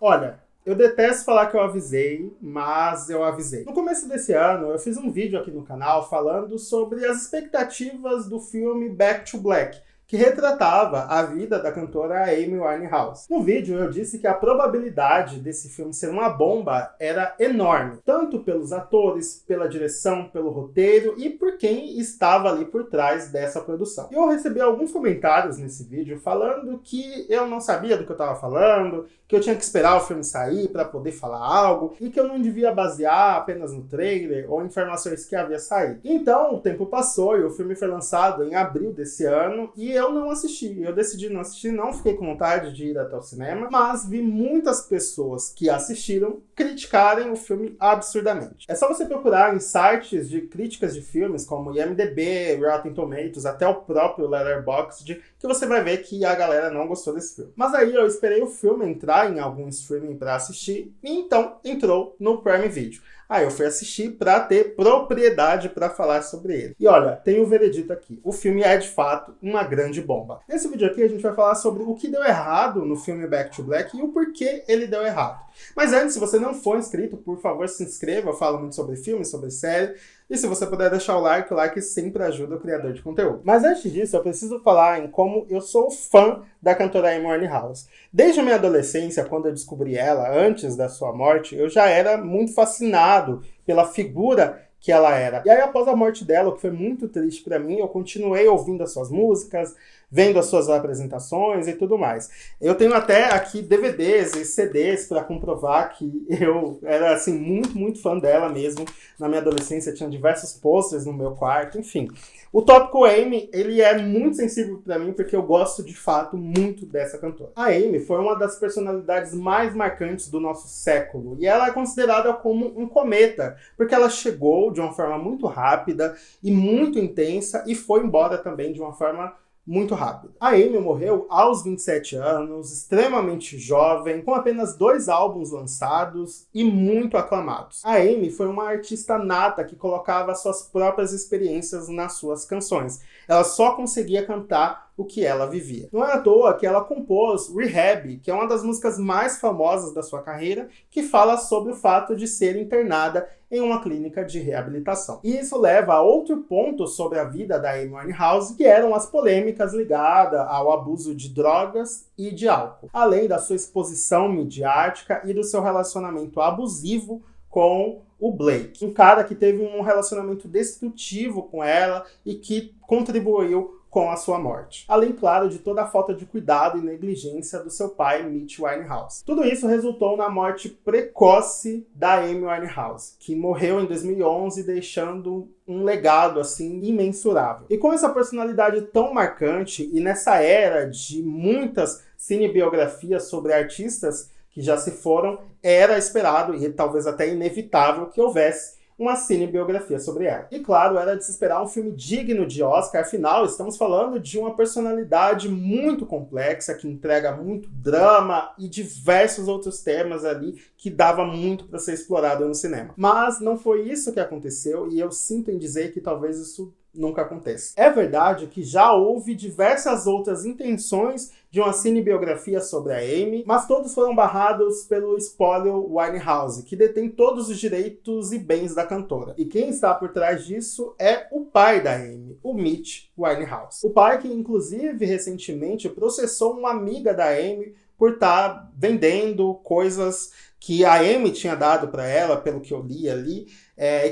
Olha, eu detesto falar que eu avisei, mas eu avisei. No começo desse ano, eu fiz um vídeo aqui no canal falando sobre as expectativas do filme Back to Black, que retratava a vida da cantora Amy Winehouse. No vídeo eu disse que a probabilidade desse filme ser uma bomba era enorme, tanto pelos atores, pela direção, pelo roteiro e por quem estava ali por trás dessa produção. Eu recebi alguns comentários nesse vídeo falando que eu não sabia do que eu estava falando, que eu tinha que esperar o filme sair para poder falar algo e que eu não devia basear apenas no trailer ou informações que havia saído. Então o tempo passou e o filme foi lançado em abril desse ano e eu não assisti. Eu decidi não assistir, não fiquei com vontade de ir até o cinema, mas vi muitas pessoas que assistiram criticarem o filme absurdamente. É só você procurar em sites de críticas de filmes como IMDb, Rotten Tomatoes, até o próprio Letterboxd, que você vai ver que a galera não gostou desse filme. Mas aí eu esperei o filme entrar em algum streaming para assistir e então entrou no Prime Video. Aí eu fui assistir para ter propriedade para falar sobre ele. E olha, tem o veredito aqui. O filme é, de fato, uma grande bomba. Nesse vídeo aqui a gente vai falar sobre o que deu errado no filme Back to Black e o porquê ele deu errado. Mas antes, se você não for inscrito, por favor, se inscreva. Eu falo muito sobre filme, sobre série. E se você puder deixar o like sempre ajuda o criador de conteúdo. Mas antes disso, eu preciso falar em como eu sou fã da cantora Amy Winehouse. Desde a minha adolescência, quando eu descobri ela, antes da sua morte, eu já era muito fascinado pela figura que ela era. E aí, após a morte dela, o que foi muito triste pra mim, eu continuei ouvindo as suas músicas, vendo as suas apresentações e tudo mais. Eu tenho até aqui DVDs e CDs para comprovar que eu era assim muito fã dela mesmo. Na minha adolescência tinha diversos posters no meu quarto, enfim. O tópico Amy, ele é muito sensível para mim porque eu gosto de fato muito dessa cantora. A Amy foi uma das personalidades mais marcantes do nosso século e ela é considerada como um cometa, porque ela chegou de uma forma muito rápida e muito intensa e foi embora também de uma forma muito rápido. A Amy morreu aos 27 anos, extremamente jovem, com apenas 2 álbuns lançados e muito aclamados. A Amy foi uma artista nata que colocava suas próprias experiências nas suas canções. Ela só conseguia cantar o que ela vivia. Não é à toa que ela compôs Rehab, que é uma das músicas mais famosas da sua carreira, que fala sobre o fato de ser internada em uma clínica de reabilitação. E isso leva a outro ponto sobre a vida da Amy Winehouse, que eram as polêmicas ligadas ao abuso de drogas e de álcool, além da sua exposição midiática e do seu relacionamento abusivo com o Blake, um cara que teve um relacionamento destrutivo com ela e que contribuiu com a sua morte. Além, claro, de toda a falta de cuidado e negligência do seu pai, Mitch Winehouse. Tudo isso resultou na morte precoce da Amy Winehouse, que morreu em 2011, deixando um legado, assim, imensurável. E com essa personalidade tão marcante, e nessa era de muitas cinebiografias sobre artistas que já se foram, era esperado e talvez até inevitável que houvesse uma cinebiografia sobre ela. E claro, era de se esperar um filme digno de Oscar, afinal estamos falando de uma personalidade muito complexa, que entrega muito drama e diversos outros temas ali que dava muito para ser explorado no cinema. Mas não foi isso que aconteceu e eu sinto em dizer que talvez isso nunca aconteça. É verdade que já houve diversas outras intenções de uma cinebiografia sobre a Amy, mas todos foram barrados pelo espólio Winehouse, que detém todos os direitos e bens da cantora. E quem está por trás disso é o pai da Amy, o Mitch Winehouse. O pai que, inclusive, recentemente processou uma amiga da Amy por estar vendendo coisas que a Amy tinha dado para ela, pelo que eu li ali,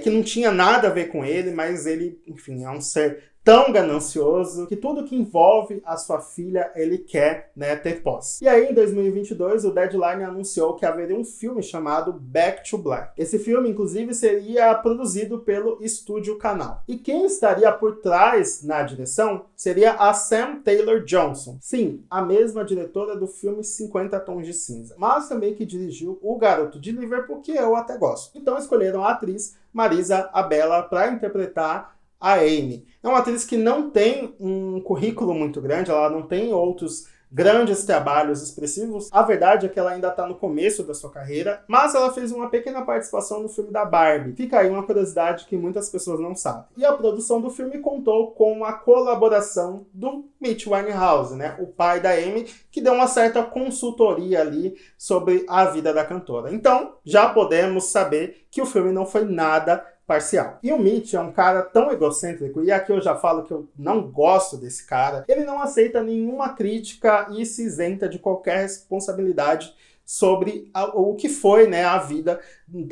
que não tinha nada a ver com ele, mas ele, enfim, é um ser tão ganancioso que tudo que envolve a sua filha ele quer, né, ter posse. E aí, em 2022, o Deadline anunciou que haveria um filme chamado Back to Black. Esse filme, inclusive, seria produzido pelo Estúdio Canal. E quem estaria por trás na direção seria a Sam Taylor Johnson. Sim, a mesma diretora do filme 50 Tons de Cinza, mas também que dirigiu O Garoto de Liverpool, que eu até gosto. Então escolheram a atriz Marisa Abela para interpretar a Amy. É uma atriz que não tem um currículo muito grande, ela não tem outros grandes trabalhos expressivos. A verdade é que ela ainda está no começo da sua carreira, mas ela fez uma pequena participação no filme da Barbie. Fica aí uma curiosidade que muitas pessoas não sabem. E a produção do filme contou com a colaboração do Mitch Winehouse, né, o pai da Amy, que deu uma certa consultoria ali sobre a vida da cantora. Então, já podemos saber que o filme não foi nada parcial. E o Mitch é um cara tão egocêntrico, e aqui eu já falo que eu não gosto desse cara. Ele não aceita nenhuma crítica e se isenta de qualquer responsabilidade sobre o que foi, né, a vida,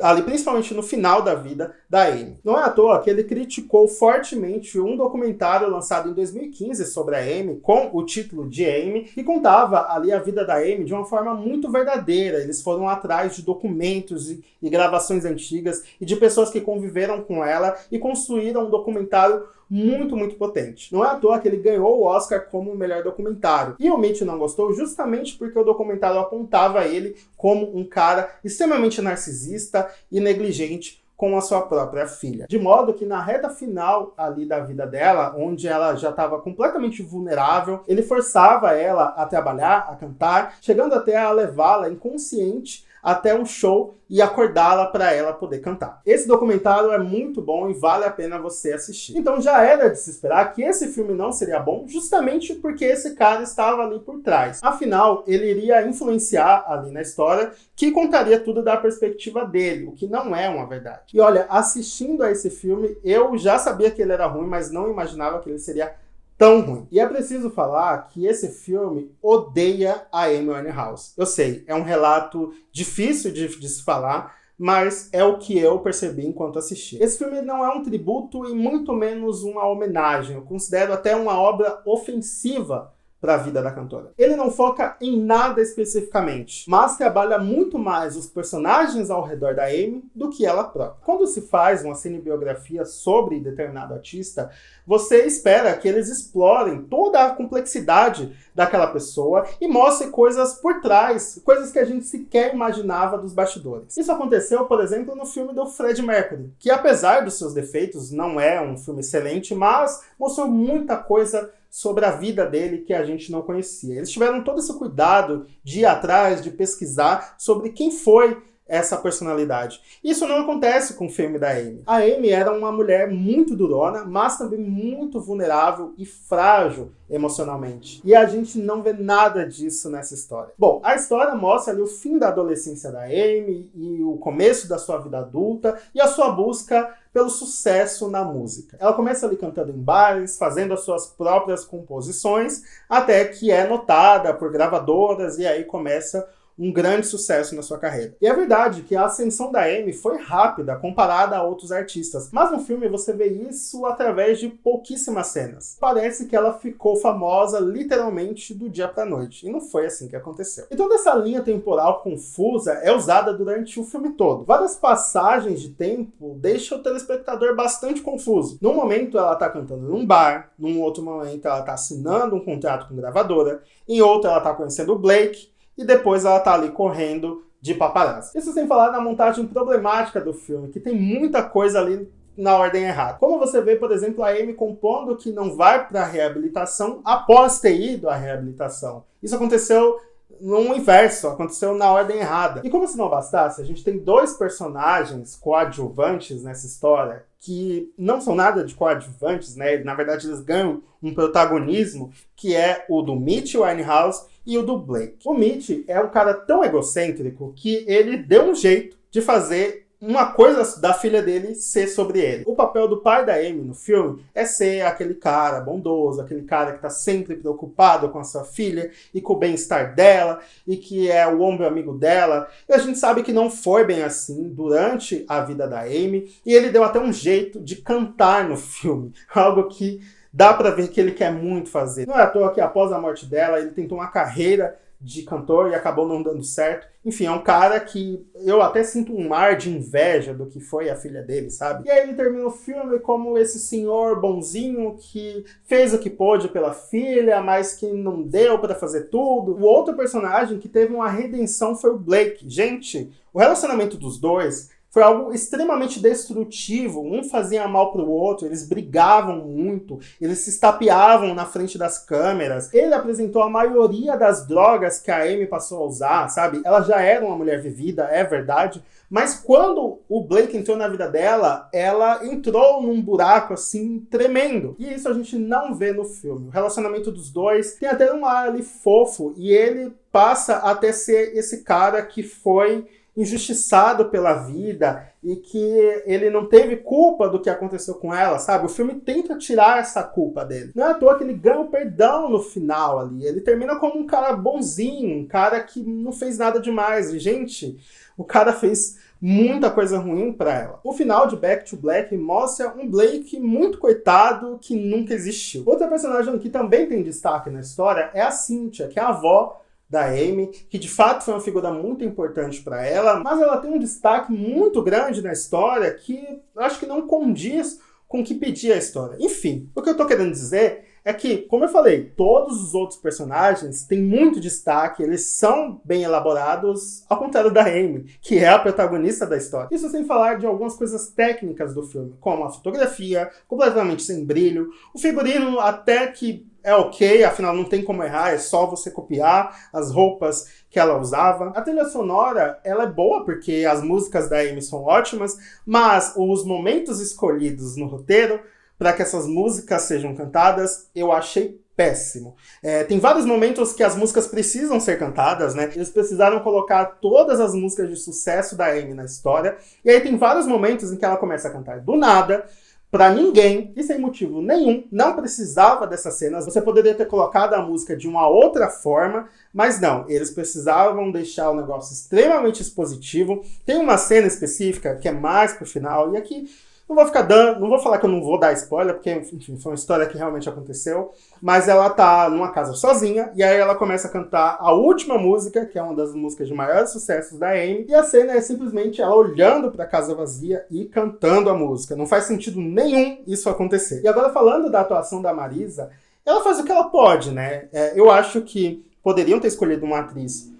ali principalmente no final da vida da Amy. Não é à toa que ele criticou fortemente um documentário lançado em 2015 sobre a Amy, com o título de Amy, que contava ali a vida da Amy de uma forma muito verdadeira. Eles foram atrás de documentos e gravações antigas e de pessoas que conviveram com ela e construíram um documentário muito, muito potente. Não é à toa que ele ganhou o Oscar como o melhor documentário. E o Mitch não gostou justamente porque o documentário apontava ele como um cara extremamente narcisista e negligente com a sua própria filha. De modo que na reta final ali da vida dela, onde ela já estava completamente vulnerável, ele forçava ela a trabalhar, a cantar, chegando até a levá-la inconsciente até um show e acordá-la para ela poder cantar. Esse documentário é muito bom e vale a pena você assistir. Então já era de se esperar que esse filme não seria bom, justamente porque esse cara estava ali por trás. Afinal, ele iria influenciar ali na história, que contaria tudo da perspectiva dele, o que não é uma verdade. E olha, assistindo a esse filme, eu já sabia que ele era ruim, mas não imaginava que ele seria tão ruim. E é preciso falar que esse filme odeia a Amy Winehouse. Eu sei, é um relato difícil de se falar, mas é o que eu percebi enquanto assisti. Esse filme não é um tributo e muito menos uma homenagem. Eu considero até uma obra ofensiva para a vida da cantora. Ele não foca em nada especificamente, mas trabalha muito mais os personagens ao redor da Amy do que ela própria. Quando se faz uma cinebiografia sobre determinado artista, você espera que eles explorem toda a complexidade daquela pessoa e mostrem coisas por trás, coisas que a gente sequer imaginava dos bastidores. Isso aconteceu, por exemplo, no filme do Freddie Mercury, que apesar dos seus defeitos, não é um filme excelente, mas mostrou muita coisa sobre a vida dele que a gente não conhecia. Eles tiveram todo esse cuidado de ir atrás, de pesquisar sobre quem foi essa personalidade. Isso não acontece com o filme da Amy. A Amy era uma mulher muito durona, mas também muito vulnerável e frágil emocionalmente. E a gente não vê nada disso nessa história. Bom, a história mostra ali o fim da adolescência da Amy e o começo da sua vida adulta e a sua busca pelo sucesso na música. Ela começa ali cantando em bares, fazendo as suas próprias composições, até que é notada por gravadoras e aí começa um grande sucesso na sua carreira. E é verdade que a ascensão da Amy foi rápida comparada a outros artistas, mas no filme você vê isso através de pouquíssimas cenas. Parece que ela ficou famosa literalmente do dia pra noite, e não foi assim que aconteceu. E toda essa linha temporal confusa é usada durante o filme todo. Várias passagens de tempo deixam o telespectador bastante confuso. Num momento ela tá cantando num bar, num outro momento ela tá assinando um contrato com gravadora, em outro ela tá conhecendo o Blake, e depois ela tá ali correndo de paparazzi. Isso sem falar na montagem problemática do filme, que tem muita coisa ali na ordem errada. Como você vê, por exemplo, a Amy compondo que não vai para a reabilitação após ter ido à reabilitação. Isso aconteceu no inverso, aconteceu na ordem errada. E como se não bastasse, a gente tem dois personagens coadjuvantes nessa história que não são nada de coadjuvantes, né? Na verdade, eles ganham um protagonismo que é o do Mitch Winehouse e o do Blake. O Mitch é um cara tão egocêntrico que ele deu um jeito de fazer uma coisa da filha dele ser sobre ele. O papel do pai da Amy no filme é ser aquele cara bondoso, aquele cara que está sempre preocupado com a sua filha e com o bem-estar dela e que é o ombro amigo dela. E a gente sabe que não foi bem assim durante a vida da Amy e ele deu até um jeito de cantar no filme, algo que dá pra ver que ele quer muito fazer. Não é à toa que após a morte dela, ele tentou uma carreira de cantor e acabou não dando certo. Enfim, é um cara que eu até sinto um mar de inveja do que foi a filha dele, sabe? E aí ele termina o filme como esse senhor bonzinho que fez o que pôde pela filha, mas que não deu pra fazer tudo. O outro personagem que teve uma redenção foi o Blake. Gente, o relacionamento dos dois foi algo extremamente destrutivo. Um fazia mal pro outro, eles brigavam muito, eles se estapeavam na frente das câmeras. Ele apresentou a maioria das drogas que a Amy passou a usar, sabe? Ela já era uma mulher vivida, é verdade, mas quando o Blake entrou na vida dela, ela entrou num buraco, assim, tremendo. E isso a gente não vê no filme. O relacionamento dos dois tem até um ar ali fofo, e ele passa até ser esse cara que foi injustiçado pela vida e que ele não teve culpa do que aconteceu com ela, sabe? O filme tenta tirar essa culpa dele. Não é à toa que ele ganha o perdão no final ali. Ele termina como um cara bonzinho, um cara que não fez nada demais. E, gente, o cara fez muita coisa ruim pra ela. O final de Back to Black mostra um Blake muito coitado que nunca existiu. Outra personagem que também tem destaque na história é a Cynthia, que é a avó da Amy, que de fato foi uma figura muito importante para ela, mas ela tem um destaque muito grande na história que eu acho que não condiz com o que pedia a história. Enfim, o que eu tô querendo dizer é que, como eu falei, todos os outros personagens têm muito destaque, eles são bem elaborados, ao contrário da Amy, que é a protagonista da história. Isso sem falar de algumas coisas técnicas do filme, como a fotografia, completamente sem brilho, o figurino até que é ok, afinal não tem como errar, é só você copiar as roupas que ela usava. A trilha sonora, ela é boa porque as músicas da Amy são ótimas, mas os momentos escolhidos no roteiro para que essas músicas sejam cantadas, eu achei péssimo. Tem vários momentos que as músicas precisam ser cantadas, né? Eles precisaram colocar todas as músicas de sucesso da Amy na história, e aí tem vários momentos em que ela começa a cantar do nada, pra ninguém, e sem motivo nenhum, não precisava dessas cenas. Você poderia ter colocado a música de uma outra forma, mas não, eles precisavam deixar o negócio extremamente expositivo. Tem uma cena específica que é mais pro final, e aqui não vou falar que eu não vou dar spoiler, porque, enfim, foi uma história que realmente aconteceu, mas ela tá numa casa sozinha, e aí ela começa a cantar a última música, que é uma das músicas de maiores sucessos da Amy, e a cena é simplesmente ela olhando pra casa vazia e cantando a música. Não faz sentido nenhum isso acontecer. E agora, falando da atuação da Marisa, ela faz o que ela pode, né? Eu acho que poderiam ter escolhido uma atriz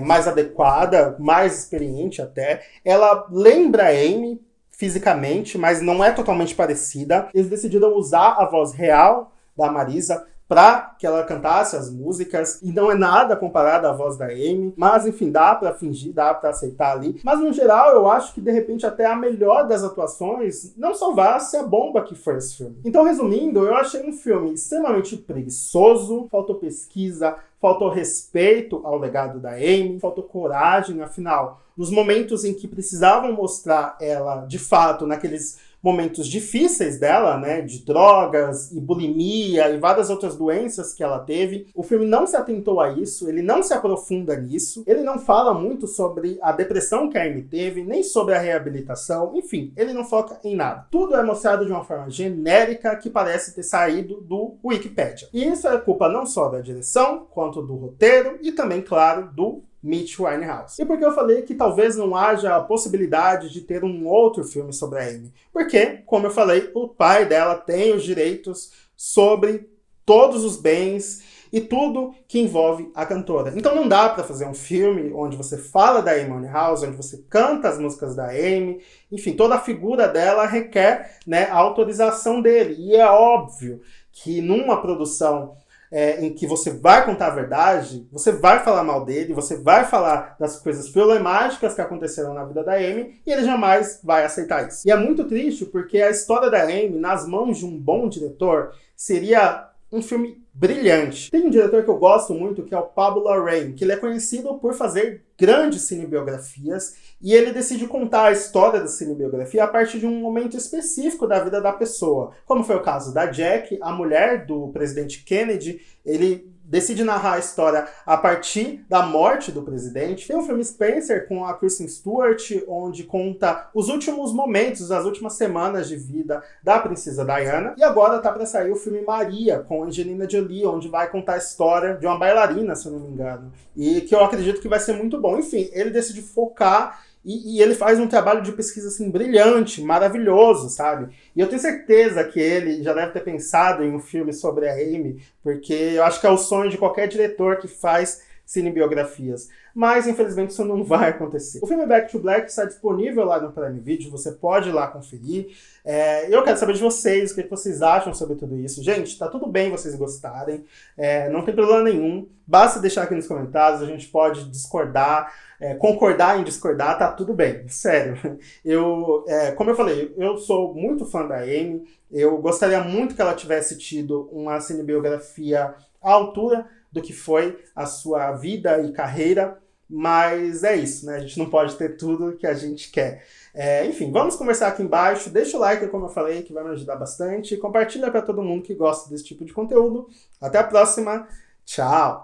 mais adequada, mais experiente até. Ela lembra a Amy fisicamente, mas não é totalmente parecida. Eles decidiram usar a voz real da Marisa para que ela cantasse as músicas, e não é nada comparado à voz da Amy, mas enfim, dá para fingir, dá para aceitar ali. Mas no geral, eu acho que de repente até a melhor das atuações não salvasse a bomba que foi esse filme. Então, resumindo, eu achei um filme extremamente preguiçoso, faltou pesquisa, faltou respeito ao legado da Amy, faltou coragem, afinal, nos momentos em que precisavam mostrar ela, de fato, naqueles momentos difíceis dela, né, de drogas e bulimia e várias outras doenças que ela teve, o filme não se atentou a isso, ele não se aprofunda nisso, ele não fala muito sobre a depressão que a Amy teve, nem sobre a reabilitação, enfim, ele não foca em nada. Tudo é mostrado de uma forma genérica que parece ter saído do Wikipedia. E isso é culpa não só da direção, quanto do roteiro e também, claro, do Mitch Winehouse. E por que eu falei que talvez não haja a possibilidade de ter um outro filme sobre a Amy? Porque, como eu falei, o pai dela tem os direitos sobre todos os bens e tudo que envolve a cantora. Então não dá para fazer um filme onde você fala da Amy Winehouse, onde você canta as músicas da Amy, enfim, toda a figura dela requer, né, a autorização dele. E é óbvio que numa produção em que você vai contar a verdade, você vai falar mal dele, você vai falar das coisas problemáticas que aconteceram na vida da Amy, e ele jamais vai aceitar isso. E é muito triste porque a história da Amy, nas mãos de um bom diretor, seria um filme brilhante. Tem um diretor que eu gosto muito, que é o Pablo Larraín, que ele é conhecido por fazer grandes cinebiografias, e ele decide contar a história da cinebiografia a partir de um momento específico da vida da pessoa. Como foi o caso da Jack, a mulher do presidente Kennedy, ele decide narrar a história a partir da morte do presidente. Tem o filme Spencer com a Kristen Stewart, onde conta os últimos momentos, as últimas semanas de vida da princesa Diana. E agora tá para sair o filme Maria, com Angelina Jolie, onde vai contar a história de uma bailarina, se eu não me engano. E que eu acredito que vai ser muito bom. Enfim, ele decide focar e ele faz um trabalho de pesquisa assim, brilhante, maravilhoso, sabe? E eu tenho certeza que ele já deve ter pensado em um filme sobre a Amy, porque eu acho que é o sonho de qualquer diretor que faz cinebiografias. Mas, infelizmente, isso não vai acontecer. O filme Back to Black está disponível lá no Prime Video, você pode ir lá conferir. Eu quero saber de vocês, o que vocês acham sobre tudo isso. Gente, tá tudo bem vocês gostarem, não tem problema nenhum. Basta deixar aqui nos comentários, a gente pode discordar, concordar em discordar, tá tudo bem, sério. Como eu falei, eu sou muito fã da Amy, eu gostaria muito que ela tivesse tido uma cinebiografia à altura do que foi a sua vida e carreira, mas é isso, né? A gente não pode ter tudo que a gente quer. Enfim, vamos conversar aqui embaixo, deixa o like, como eu falei, que vai me ajudar bastante, compartilha para todo mundo que gosta desse tipo de conteúdo. Até a próxima, tchau!